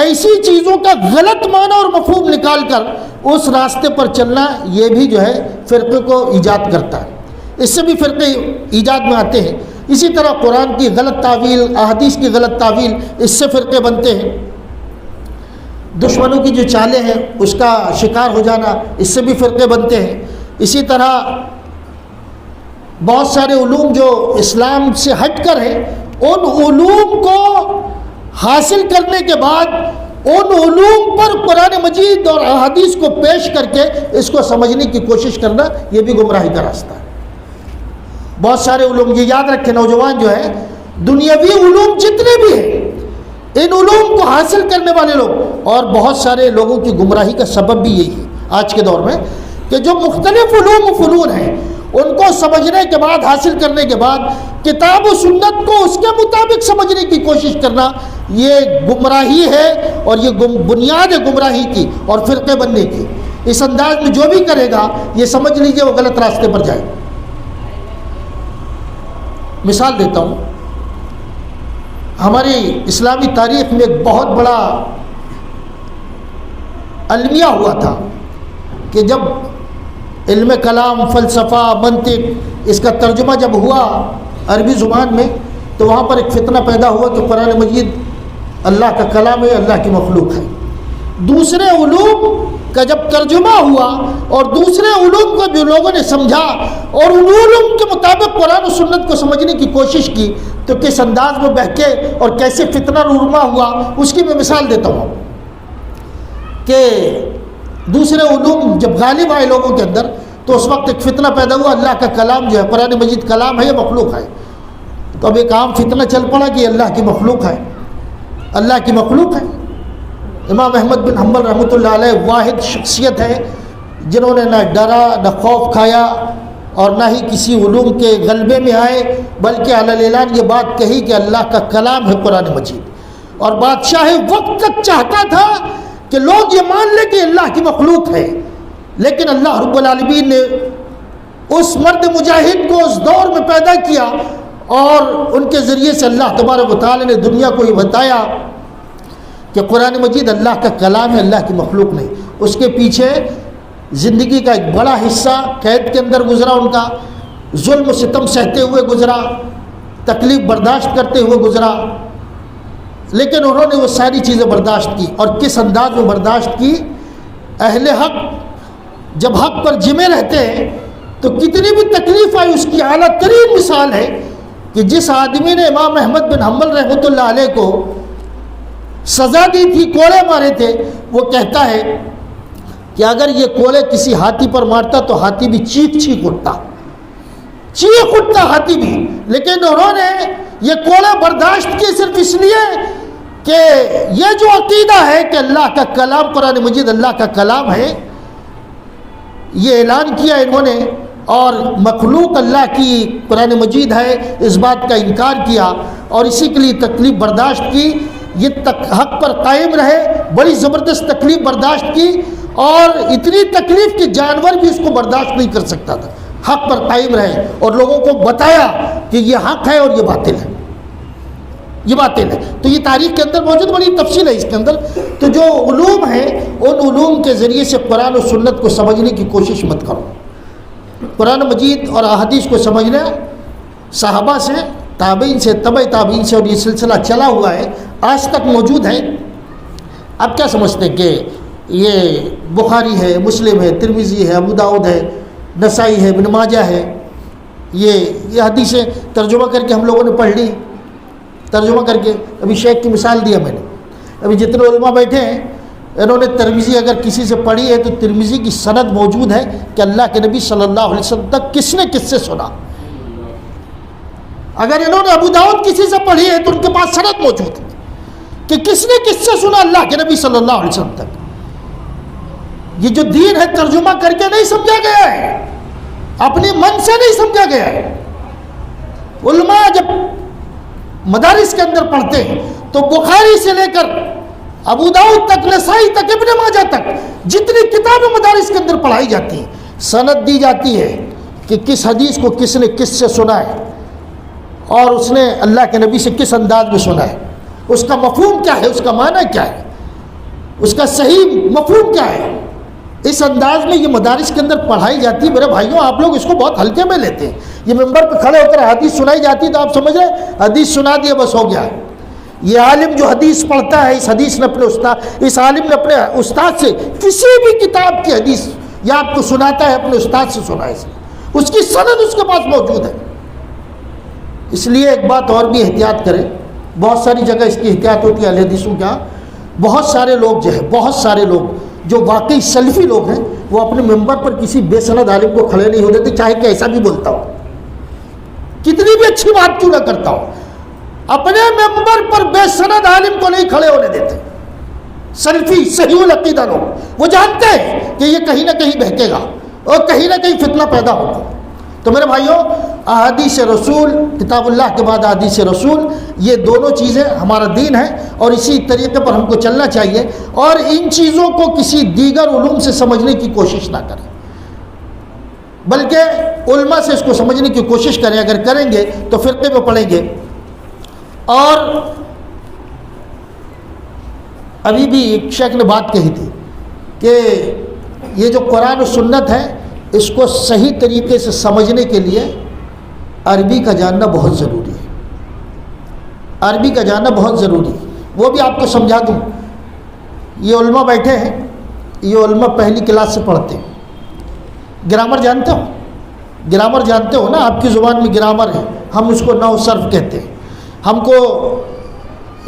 ایسی چیزوں کا غلط معنی اور مفہوم نکال کر اس راستے پر چلنا، یہ بھی جو ہے فرقے کو ایجاد کرتا ہے۔ اس سے بھی فرقے ایجاد میں آتے ہیں۔ اسی طرح قرآن کی غلط تعویل، احادیث کی غلط تعویل، اس سے فرقے بنتے ہیں۔ دشمنوں کی جو چالیں ہیں اس کا شکار ہو جانا، اس سے بھی فرقے بنتے ہیں۔ اسی طرح بہت سارے علوم جو اسلام سے ہٹ کر ہیں، ان علوم کو حاصل کرنے کے بعد ان علوم پر قرآن مجید اور احادیث کو پیش کر کے اس کو سمجھنے کی کوشش کرنا، یہ بھی گمراہی کا راستہ ہے۔ بہت سارے علوم، یہ یاد رکھیں نوجوان جو ہے، دنیاوی علوم جتنے بھی ہیں، ان علوم کو حاصل کرنے والے لوگ، اور بہت سارے لوگوں کی گمراہی کا سبب بھی یہی ہے آج کے دور میں کہ جو مختلف علوم و فنون ہیں ان کو سمجھنے کے بعد، حاصل کرنے کے بعد کتاب و سنت کو اس کے مطابق سمجھنے کی کوشش کرنا، یہ گمراہی ہے اور یہ بنیاد ہے گمراہی کی اور فرقے بننے کی۔ اس انداز میں جو بھی کرے گا یہ سمجھ لیجئے وہ غلط راستے پر جائے۔ مثال دیتا ہوں، ہماری اسلامی تاریخ میں ایک بہت بڑا المیہ ہوا تھا کہ جب علم کلام، فلسفہ، منطق، اس کا ترجمہ جب ہوا عربی زبان میں، تو وہاں پر ایک فتنہ پیدا ہوا کہ قرآن مجید اللہ کا کلام ہے، اللہ کی مخلوق ہے۔ دوسرے علوم کا جب ترجمہ ہوا اور دوسرے علوم کو جو لوگوں نے سمجھا اور ان علوم کے مطابق قرآن و سنت کو سمجھنے کی کوشش کی تو کس انداز میں بہکے اور کیسے فتنہ رونما ہوا، اس کی میں مثال دیتا ہوں کہ دوسرے علوم جب غالب آئے لوگوں کے اندر تو اس وقت ایک فتنہ پیدا ہوا، اللہ کا کلام جو ہے قرآن مجید کلام ہے یا مخلوق ہے؟ تو اب ایک عام فتنہ چل پڑا کہ اللہ کی مخلوق ہے، اللہ کی مخلوق ہے۔ امام احمد بن حنبل رحمۃ اللہ علیہ واحد شخصیت ہے جنہوں نے نہ ڈرا نہ خوف کھایا اور نہ ہی کسی علوم کے غلبے میں آئے، بلکہ علی الاعلان یہ بات کہی کہ اللہ کا کلام ہے قرآن مجید، اور بادشاہ وقت تک چاہتا تھا کہ لوگ یہ مان لیں کہ اللہ کی مخلوق ہے، لیکن اللہ رب العالمین نے اس مرد مجاہد کو اس دور میں پیدا کیا اور ان کے ذریعے سے اللہ تبارک و تعالی نے دنیا کو یہ بتایا کہ قرآن مجید اللہ کا کلام ہے، اللہ کی مخلوق نہیں۔ اس کے پیچھے زندگی کا ایک بڑا حصہ قید کے اندر گزرا، ان کا ظلم و ستم سہتے ہوئے گزرا، تکلیف برداشت کرتے ہوئے گزرا، لیکن انہوں نے وہ ساری چیزیں برداشت کی، اور کس انداز میں برداشت کی؟ اہل حق جب حق پر جمے رہتے ہیں تو کتنی بھی تکلیف آئی، اس کی اعلیٰ ترین مثال ہے کہ جس آدمی نے امام احمد بن حنبل رحمۃ اللہ علیہ کو سزا دی تھی، کوڑے مارے تھے، وہ کہتا ہے کہ اگر یہ کوڑے کسی ہاتھی پر مارتا تو ہاتھی بھی چیخ چیخ اٹھتا، چیخ اٹھتا ہاتھی بھی، لیکن انہوں نے یہ کوڑے برداشت کیے صرف اس لیے کہ یہ جو عقیدہ ہے کہ اللہ کا کلام قرآن مجید اللہ کا کلام ہے، یہ اعلان کیا انہوں نے، اور مخلوق اللہ کی قرآن مجید ہے اس بات کا انکار کیا، اور اسی کے لیے تکلیف برداشت کی، یہ حق پر قائم رہے، بڑی زبردست تکلیف برداشت کی، اور اتنی تکلیف کہ جانور بھی اس کو برداشت نہیں کر سکتا تھا، حق پر قائم رہے اور لوگوں کو بتایا کہ یہ حق ہے اور یہ باطل ہے، یہ باطل ہے۔ تو یہ تاریخ کے اندر موجود، بڑی تفصیل ہے اس کے اندر۔ تو جو علوم ہیں ان علوم کے ذریعے سے قرآن و سنت کو سمجھنے کی کوشش مت کرو۔ قرآن مجید اور احادیث کو سمجھنا صحابہ سے، تابعین سے، تبع تابعین سے، اور یہ سلسلہ چلا ہوا ہے، آج تک موجود ہے۔ اب کیا سمجھتے ہیں کہ یہ بخاری ہے، مسلم ہے، ترمذی ہے، ابو داؤد ہے، نسائی ہے، ابن ماجہ ہے، یہ حدیثیں ترجمہ کر کے ہم لوگوں نے پڑھ لی، ترجمہ کر کے۔ ابھی شیخ کی مثال دیا میں نے، ابھی جتنے علماء بیٹھے ہیں انہوں نے ترمذی اگر کسی سے پڑھی ہے تو ترمذی کی سند موجود ہے کہ اللہ کے نبی صلی اللہ علیہ وسلم تک کس نے کس سے سنا۔ اگر انہوں نے ابو داؤد کسی سے پڑھی ہے تو ان کے پاس سند موجود ہے کہ کس نے کس سے سنا اللہ کے نبی صلی اللہ علیہ وسلم تک۔ یہ جو دین ہے ترجمہ کر کے نہیں سمجھا گیا ہے، اپنی من سے نہیں سمجھا گیا ہے۔ علماء جب مدارس کے اندر پڑھتے ہیں تو بخاری سے لے کر ابو داؤد تک، نسائی تک، ابن ماجہ تک جتنی کتابیں مدارس کے اندر پڑھائی جاتی ہیں، سند دی جاتی ہے کہ کس حدیث کو کس نے کس سے سنا ہے اور اس نے اللہ کے نبی سے کس انداز میں سنا ہے، اس کا مفہوم کیا ہے، اس کا معنی کیا ہے، اس کا صحیح مفہوم کیا ہے۔ اس انداز میں یہ مدارس کے اندر پڑھائی جاتی ہے۔ میرے بھائیوں، آپ لوگ اس کو بہت ہلکے میں لیتے ہیں۔ یہ ممبر پہ کھڑے ہو کر حدیث سنائی جاتی ہے تو آپ سمجھ رہے حدیث سنا دیا بس ہو گیا۔ یہ عالم جو حدیث پڑھتا ہے، اس عالم نے اپنے استاد سے کسی بھی کتاب کی حدیث یا آپ کو سناتا ہے، اپنے استاد سے سنا ہے، اس کی سند اس کے پاس موجود ہے۔ اس لیے ایک بات اور بھی احتیاط کریں، بہت ساری جگہ اس کی احتیاط ہوتی ہے اہل حدیثوں کا۔ بہت سارے لوگ جو ہے، بہت سارے لوگ جو واقعی سلفی لوگ ہیں، وہ اپنے ممبر پر کسی بے سند عالم کو کھڑے نہیں ہو دیتے، چاہے کیسا بھی بولتا ہو، کتنی بھی اچھی بات کیوں نہ کرتا ہو، اپنے ممبر پر بے سند عالم کو نہیں کھڑے ہونے دیتے۔ سلفی صحیح العقیدہ لوگ وہ جانتے ہیں کہ یہ کہیں نہ کہیں بہکے گا اور کہیں نہ کہیں فتنہ پیدا ہوگا۔ تو میرے بھائیوں، احادیث رسول، کتاب اللہ کے بعد احادیث رسول، یہ دونوں چیزیں ہمارا دین ہے اور اسی طریقے پر ہم کو چلنا چاہیے، اور ان چیزوں کو کسی دیگر علوم سے سمجھنے کی کوشش نہ کریں، بلکہ علماء سے اس کو سمجھنے کی کوشش کریں۔ اگر کریں گے تو فرقے میں پڑھیں گے۔ اور ابھی بھی ایک شیخ نے بات کہی تھی کہ یہ جو قرآن و سنت ہے، اس کو صحیح طریقے سے سمجھنے کے لیے عربی کا جاننا بہت ضروری ہے، عربی کا جاننا بہت ضروری ہے۔ وہ بھی آپ کو سمجھا دوں، یہ علماء بیٹھے ہیں، یہ علماء پہلی کلاس سے پڑھتے ہیں۔ گرامر جانتے ہو؟ گرامر جانتے ہو نا؟ آپ کی زبان میں گرامر ہے، ہم اس کو نحو صرف کہتے ہیں۔ ہم کو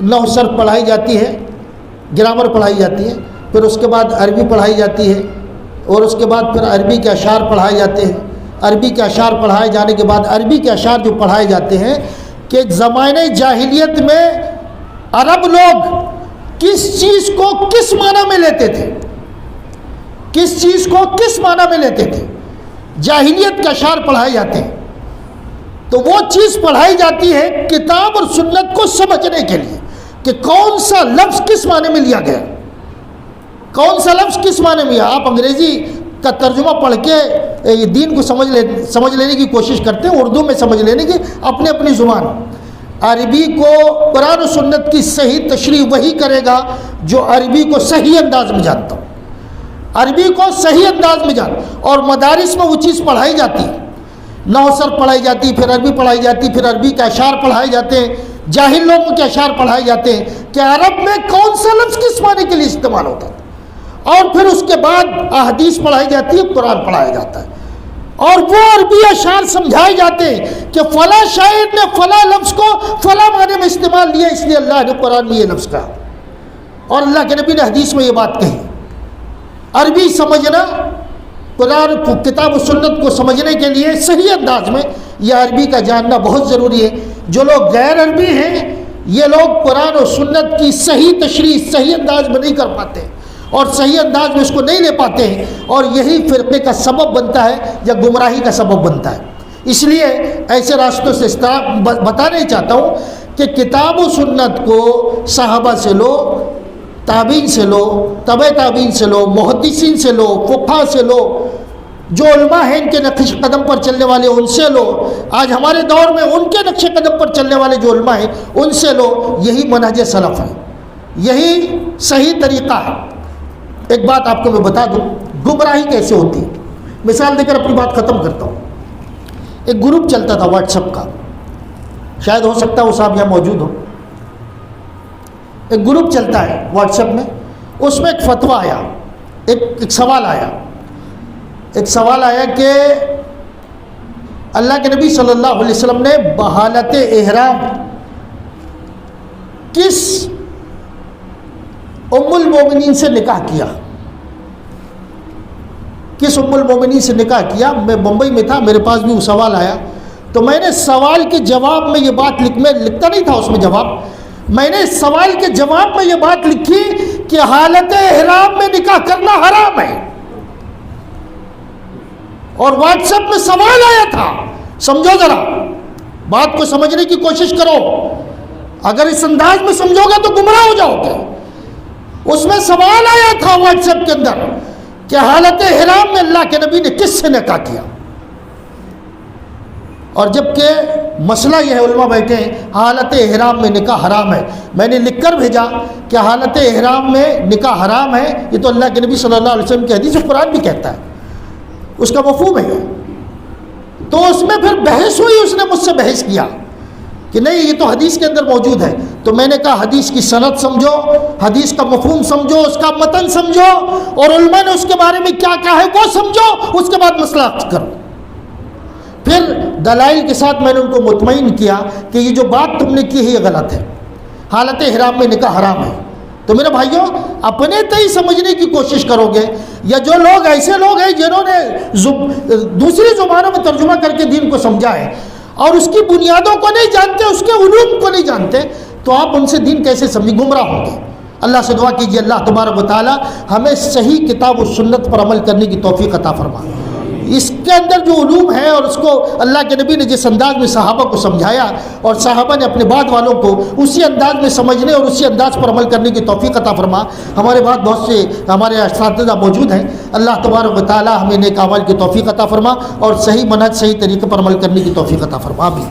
نحو صرف پڑھائی جاتی ہے، گرامر پڑھائی جاتی ہے، پھر اس کے بعد عربی پڑھائی جاتی ہے، اور اس کے بعد پھر عربی کے اشعار پڑھائے جاتے ہیں۔ عربی کے اشعار پڑھائے جانے کے بعد عربی کے اشعار جو پڑھائے جاتے ہیں کہ زمانۂ جاہلیت میں عرب لوگ کس چیز کو کس معنی میں لیتے تھے، کس چیز کو کس معنی میں لیتے تھے، جاہلیت کے اشعار پڑھائے جاتے ہیں۔ تو وہ چیز پڑھائی جاتی ہے کتاب اور سنت کو سمجھنے کے لیے کہ کون سا لفظ کس معنی میں لیا گیا، کون سا لفظ کس معنی میں لیا۔ آپ انگریزی کا ترجمہ پڑھ کے دین کو سمجھ لینے کی کوشش کرتے ہیں، اردو میں سمجھ لینے کی اپنی اپنی زبان۔ عربی کو قرآن و سنت کی صحیح تشریح وہی کرے گا جو عربی کو صحیح انداز میں جانتا ہو، عربی کو صحیح انداز میں جان۔ اور مدارس میں وہ چیز پڑھائی جاتی ہے، نحو صرف پڑھائی جاتی، پھر عربی پڑھائی جاتی، پھر عربی کے اشعار پڑھائے جاتے ہیں، جاہل لوگوں کے اشعار پڑھائے جاتے ہیں کہ عرب میں کون سا لفظ کس معنی کے لیے استعمال ہوتا تھا۔ اور پھر اس کے بعد احادیث پڑھائی جاتی ہے، قرآن پڑھایا جاتا ہے، اور وہ عربی اشعار سمجھائے جاتے ہیں کہ فلاں شاعر نے فلاں لفظ کو فلاں معنی میں استعمال لیا، اس لیے اللہ نے قرآن میں یہ لفظ کہا اور اللہ کے نبی نے حدیث میں یہ بات کہی۔ عربی سمجھنا، قرآن کتاب و سنت کو سمجھنے کے لیے صحیح انداز میں یہ عربی کا جاننا بہت ضروری ہے۔ جو لوگ غیر عربی ہیں یہ لوگ قرآن و سنت کی صحیح تشریح صحیح انداز میں نہیں کر پاتے اور صحیح انداز میں اس کو نہیں لے پاتے ہیں، اور یہی فرقے کا سبب بنتا ہے یا گمراہی کا سبب بنتا ہے۔ اس لیے ایسے راستوں سے بتانا چاہتا ہوں کہ کتاب و سنت کو صحابہ سے لو، تابعین سے لو، تبع تابعین سے لو، محدثین سے لو، فقہا سے لو، جو علماء ہیں ان کے نقش قدم پر چلنے والے ان سے لو، آج ہمارے دور میں ان کے نقش قدم پر چلنے والے جو علماء ہیں ان سے لو۔ یہی منہج سلف ہے، یہی صحیح طریقہ ہے۔ ایک بات آپ کو میں بتا دوں گمراہی کیسے ہوتی ہے، مثال دے کر اپنی بات ختم کرتا ہوں۔ ایک گروپ چلتا تھا واٹس ایپ کا، شاید ہو سکتا ہے وہ صاحب یہاں موجود ہو۔ ایک گروپ چلتا ہے واٹس ایپ میں، اس میں ایک فتویٰ آیا، ایک سوال آیا، ایک سوال آیا کہ اللہ کے نبی صلی اللہ علیہ وسلم نے بحالت احرام کس ام المومنین سے نکاح کیا، کس ام المومنین سے نکاح کیا۔ میں بمبئی میں تھا، میرے پاس بھی وہ سوال آیا، تو میں نے سوال کے جواب میں یہ بات میں لکھتا نہیں تھا اس میں جواب، میں نے سوال کے جواب میں یہ بات لکھی کہ حالت احرام میں نکاح کرنا حرام ہے، اور واٹس ایپ میں سوال آیا تھا۔ سمجھو ذرا، بات کو سمجھنے کی کوشش کرو، اگر اس انداز میں سمجھو گے تو گمراہ ہو جاؤ گے۔ اس میں سوال آیا تھا واٹس ایپ کے اندر کہ حالت احرام میں اللہ کے نبی نے کس سے نکاح کیا، اور جبکہ مسئلہ یہ ہے، علماء بیٹھے ہیں حالت احرام میں نکاح حرام ہے۔ میں نے لکھ کر بھیجا کہ حالت احرام میں نکاح حرام ہے، یہ تو اللہ کے نبی صلی اللہ علیہ وسلم کی حدیث قرآن بھی کہتا ہے، اس کا مفہوم ہے۔ تو اس میں پھر بحث ہوئی، اس نے مجھ سے بحث کیا کہ نہیں یہ تو حدیث کے اندر موجود ہے۔ تو میں نے کہا حدیث کی سند سمجھو، حدیث کا مفہوم سمجھو، اس کا متن سمجھو، اور علماء نے اس کے بارے میں کیا کہا ہے وہ سمجھو، اس کے بعد مسئلہ کرو۔ پھر دلائل کے ساتھ میں نے ان کو مطمئن کیا کہ یہ جو بات تم نے کی ہے یہ غلط ہے، حالت احرام میں نکاح حرام ہے۔ تو میرے بھائیوں، اپنے تئیں سمجھنے کی کوشش کرو گے، یا جو لوگ ایسے لوگ ہیں جنہوں نے دوسری زبانوں میں ترجمہ کر کے دین کو سمجھا ہے اور اس کی بنیادوں کو نہیں جانتے، اس کے علوم کو نہیں جانتے، تو آپ ان سے دین کیسے سمجھ، گمراہ ہوں گے۔ اللہ سے دعا کیجیے اللہ تبارک و تعالی ہمیں صحیح کتاب و سنت پر عمل کرنے کی توفیق عطا فرمائے۔ اس کے اندر جو علوم ہے اور اس کو اللہ کے نبی نے جس انداز میں صحابہ کو سمجھایا اور صحابہ نے اپنے بعد والوں کو اسی انداز میں سمجھنے اور اسی انداز پر عمل کرنے کی توفیق عطا فرما۔ ہمارے بعد بہت سے ہمارے اساتذہ موجود ہیں، اللہ تبارک و تعالی ہمیں نیک اعمال کی توفیق عطا فرما اور صحیح منہج صحیح طریقے پر عمل کرنے کی توفیق عطا فرما بھی۔